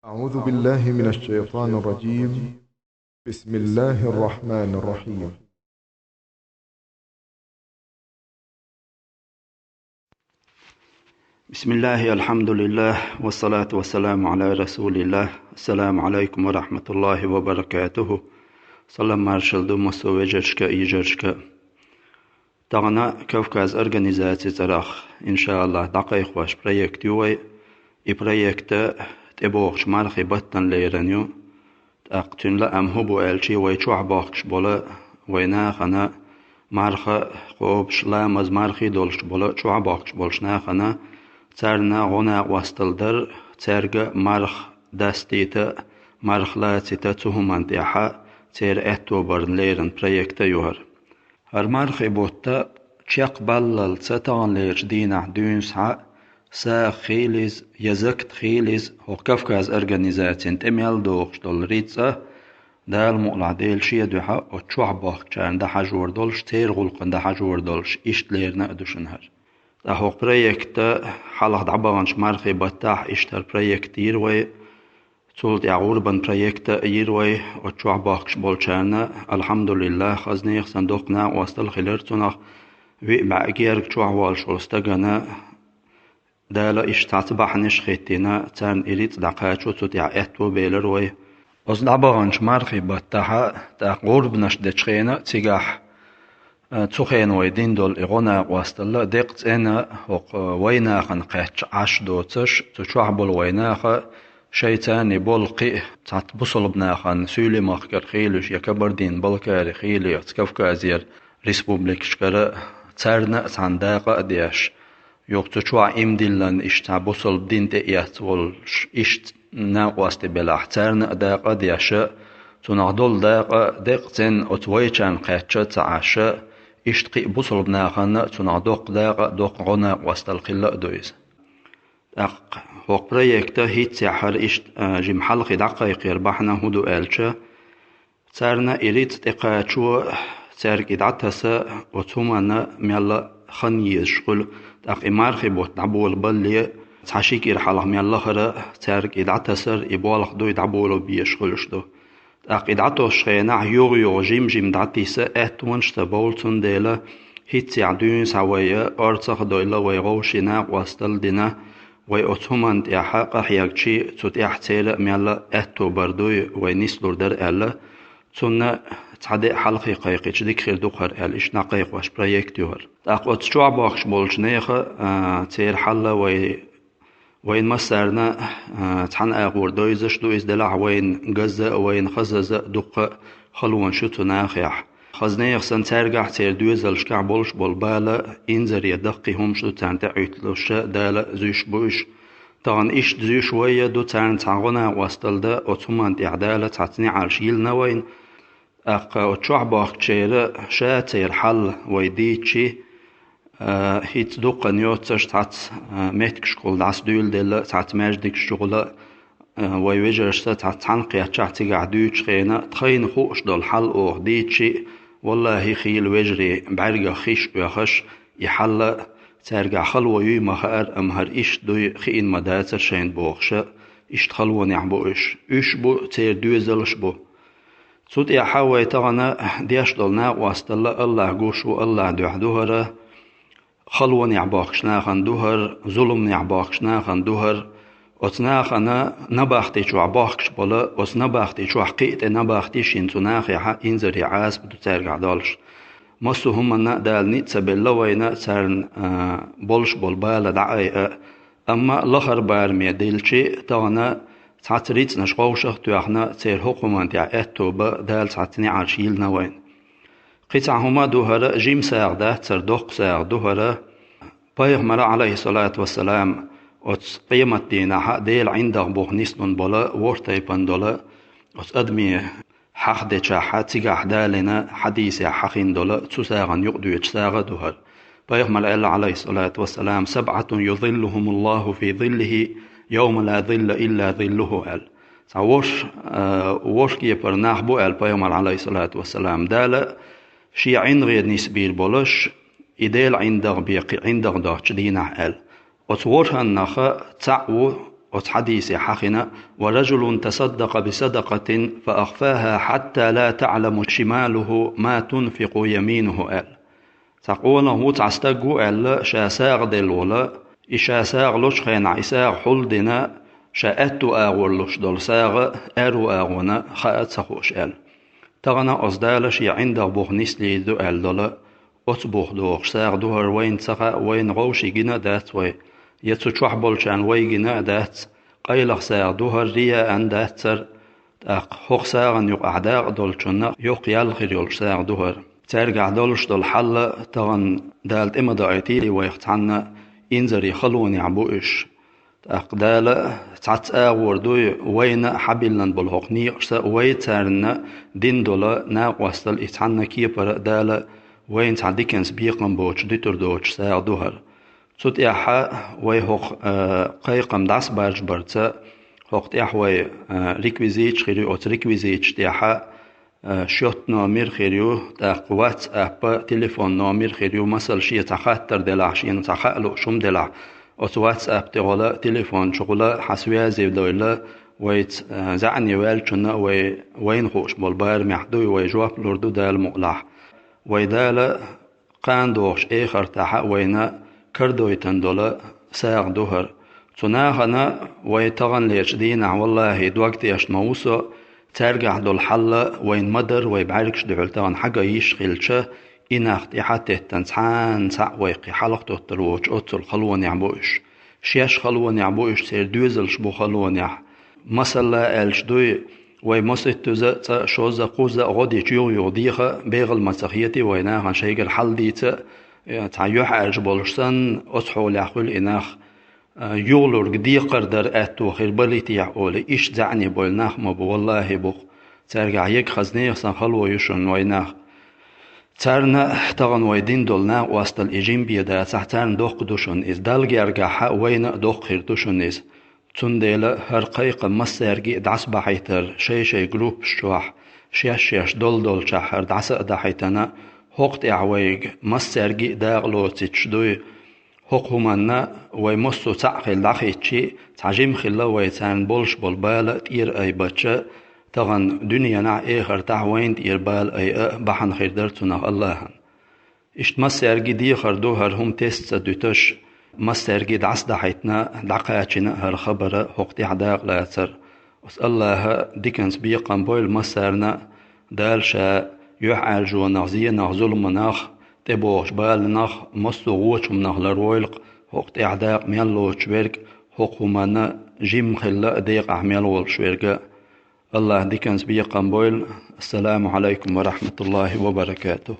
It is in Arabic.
أعوذ بالله من الشيطان الرجيم. بسم الله الرحمن الرحيم. بسم الله الحمد لله والصلاة والسلام على رسول الله. السلام عليكم ورحمة الله وبركاته. صلى مارشال دوموس ويجرشك إيجرشك تغنى كوكاز أرغانيزاتي تراخ إن شاء الله دقيق واش بروجكت يوي بروجكت تبوخش مارخي بطن ليرانيو تأقتن لا أم هبو ألشي ويشوع باخش بولا ويناخنا مارخ خوبش لامز مارخي دولش بولا شوع باخش بولش ناخنا تارنا غنا واستلدر تارجا مرخ دستيتا مرخ لاتيتا تهمان تيحا تير اتوبر ليرن بريكتا يوهر هر مرخي بوتا تشيق بلل تتان ليرش دينا دونسها سا خيليز يزكت خيليز هو كفكاز ارغانيزاتين تميل دوغش دول ريتسا دال مقلع ديل شيا دوحا او تشوع باخ چان دا حجور دولش تير غلقن دا حجور دولش اشت ليرنا ادوشنهر هو بروجكت حلقة دعبانش مارخي بتاح اشتر بروجكت يروي تولد يعوربن بروجكت يروي وتشوع باخش بولشانا الحمد لله خزنيخ صندوقنا واستل خلرتنا وي بعجير تشوع والش واستجنا دالا اشتعتبح نشخيتنا تان إريت دقاتشو تتيع اتو بيلروي أصل دعبانش مارخي بتاح تقوربنش دتشخينا تيجاح تخين ويدين دول إغنى واستلا دقت أنا وق ويناخن قاتش عش دوتش تشعبل ويناخ شيطاني بولقي تعت بصل بناخن سولي مخكر خيلش يكبردين بلكاري خيلي يتكفكازير ريسبوبليك شكرا تارنا تانداقا دياش يوق تشوع إمدلن إشتا بصل بدين تئيات والش إشت ناقواست بلاح تارنا داقا دياش تنعدل داقا دقتن أتويشان قاتش تعاشا إشتقي بصل بناخنا تنعدق دوق غنا واستلقلا دويز هو بروجكت هيت سحر إشت جم حلقي دقائق يربحنا هدو ألشا تارنا إريد تقاتشو تارك إدعتسا وتهمنا ميلا خنيز شغل تاق إمارخي بوت دعبول بلي تحشيك إرحاله ميلا خرا تارك إدعتسر إبوالخ دو يدعبولو بيشغلش دو أقيد عطوش خينا يوغ جيم دعتيسا اتوانشتا بولتون ديلا هيتسي عدون سوايا أرتخ دويلا ويغوشنا واستل دينا ويأتهمان تيحاق حياكشي تتيح تيلا ميلا اتو بردوي وينيسلور در ألا تنا تعدي حلقي قيقيش ديك خير دوخر أل إش نقيق واش بروجكت يوهر أقوات شوع باخش بولشنيخ تير حلا وين مسرنا تحن أغور دويزش دويز دلع وين جزء وين خزز دق خلوان شتو ناخيح خزنيخ سن ترجع تير دويزلش كعبولش بالبالة إنزر يدقي هم شتو تانتع يتلوش دالة زيش بوش طبعا إيش زي شوية دو تان تعغنا واستل دا أتمان تعدالة تعتني عالشيل نوين أتشوع باخ تشير شا تير حل ويديتشي هيت دوقا نيوتش تاعت ميتك شغل داس دول دل تاعت ماجدك شغل ويوجرش تاعت تنقيا تاعت قعدوش خينا تخين خوش دول حل او ديتشي والله خيل وجري بعرقا خيش ويخش يحل تارقع خلوة يوم خير امهر ايش دوي خين مداتر شين بوخشا ايش تخلوة نعبو ايش بو تير دوزلش بو صوت يا حاوي تغنى ديش دولنا واستلا الله قوشو الله دوحدوهره خلوة نعباخش ناخن دوهر ظلم نعباخش ناخن دوهر أتناخنا نباختي شو عباخش بلا أس نباختي شو حقيقة نباختي شينتو ناخي حق إنزر يعاس بدو ترجع دالش مصو هم نقدال نيتس بالله وينا ترن بولش بالبالة دعاية أما لخر بارمي ديلشي تانا تعتريت نشقوشخ توحنا تير حكومان تاع اتوبا دال تعتني عالشيل نوين قطعهما دوهرة جيم ساعدة تردوق ساعد دوهرة بيغمر عليه الصلاة والسلام أتس قيمة دينا حق ديل عندك بوخ نسلون بلا ورتي بندولا أتس أدمي حق دي شاحة تيجا دالنا حديث حقين دولا تساغن يقدو يتساغ دوهر بيغمر عليه الصلاة والسلام 7 يظلهم الله في ظله يوم لا ظل إلا ظله أل وش كيبر ناحبو أل بيغمر عليه الصلاة والسلام دالا شي عين غير نسبيل بولش إديل عندك بيقي عندك داش دينا أل أتورها نخا تعو حديث حقنا ورجل تصدق بصدقة فأخفاها حتى لا تعلم شماله ما تنفق يمينه آل تقول هو تعستقو آل شاساغ دلولا إشاساغ لوش خين عيساغ حلدنا شاءتو آغولوش دول ساغ أرو آغونا خاءت سخوش آل تغنى أصدالش عند بوغنيس ليدو آل دولا أتبوغ دوغ ساغ دوهر وين سخا وين غوشي جنا دات وي يتسو تشوح بولشان وي جنا دات قيلغ ساغ دوهر ريا أن دات سر خوخ ساغن يق أعداء دولشنا يق يالخير يولش ساغ دوهر ترجع دولش دول حل تغن دالت إما دايتيلي ويختعنا إنزري خلوني عبوش أقدال تعت وردوي وين حبلن بالحقني ويترن دين دولا ناقوستل إتحنا كيبر دال وين تعديكنس بيقم بوش ديتر دوش ساعة دوهر صوت إحا ويهوخ قيقم داس بارج برتا هوخت إحوي ريكويزيتش خيريو أوت ريكويزيتش تيحا شوت نامير خيريو تاق واتس أب تليفون نامير خيريو مثل شي تخطر دلع شي تخلو شم دلع أوت واتس أب تغلا تليفون شغلا حسويا زيدويلا ويت زعني والشنا وين خوش بالبار محدوي ويجواب لردو دال مقلع ويدال قاندوش إخر تحا وينا كردوي تندولا ساق دوهر تناغنا ويتغن ليش دينا والله دوقت يش موسو ترجع دول حل وين مدر ويبعركش دول تغن حاجة يشغلش إناخت إحاتي تنسحان سع ويقي حلقتو التروج أتل خلوان يعبوش شيش خلوان يعبوش سير دوزلش بو خلوان يح مثلا ألش دوي ويمسيت تزا شوزا قوزا غودي جيو يوديخا بيغل مسخيتي ويناها شيق الحل ديتا تعيوح أجبولشسن أصحو لأخول إناخ يولور قدي قردر أتو خير بليتي يحقولي إيش زعني بولناخ ما بو والله بو ترجع يك خزنيخ سنخلو يشون ويناخ ترنا تغن ويدين دولنا واسط الإجيم بيدا تحتان دوخ دوشون إز دالجي أرجعها وين دوخ خير دوشون إز تنديلا هر قيق مسيرجي دعس بحيتر شي جروب شواح شيش دول شحر دعس دحيتنا هوقت اعويج مسيرجي داغلو تشدوي هوق همنا ويمسو تعقل دحيتشي تعجيم خلا ويتان بولش بالبال تير اي بچه تغن دنيا نع اخر تعوين تير بال اي بحن خير درتنا الله اشت مسيرجي دي خردو هر هم تيست دوتش مسيرجي دعس دحيتنا دقاتشنا هر خبر هوقت عداق لا يتر وس الله ديكنس بيقن بويل مسيرنا دالشا يحعل جو نغزية نغزول مناخ تبوش بال نخ مستو غوش مناخ لرويلق هوقت اعداق ميالو شويرك هوق همانا جيم خلا ديق احميال والشويرك الله ديكنس بيقن بويل السلام عليكم ورحمة الله وبركاته